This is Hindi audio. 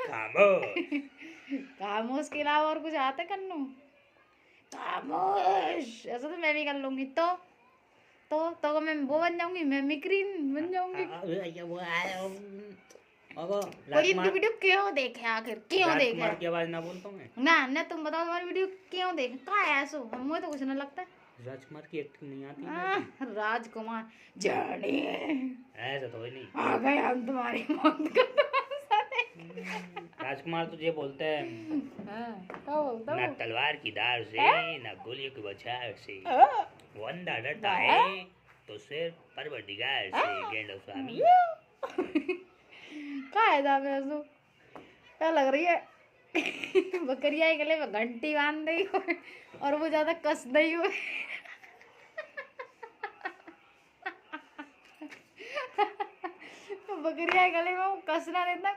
खामोश। खामोश के अलावा और कुछ आता है कन्नू? खामोश ऐसा तो मैं भी कर लूंगी। तो मैं वो बन जाऊंगी, मैं मिक्रीन बन जाऊंगी। कोई इनकी वीडियो क्यों देखे आखिर, क्यों देखे? राजकुमार की आवाज ना बोलता हूँ मैं। ना तुम बताओ तुम्हारी वीडियो क्यों देखे? कहाँ है ऐसो? मुझे तो कुछ नहीं लगता। राजकुमार की एक्टिंग नहीं आती है। राजकुमार जाने ऐसा तो ही नहीं। आ गए हम तुम्हारी मौत का तमाशा देखने। राजकुमार तुझे बोलते हैं क्या बोलता ना हूँ? तलवार की धार से ना गोलियों की बौछार से, वो अंधा डरता है तो सिर्फ परवरदिगार से। गेंडो स्वामी कहाँ है जाने ऐसो? क्या लग रही है? बकरिया के गले में घंटी बांध दी हो और वो ज्यादा कस दी हो। बकरिया के गले में वो कसना देता।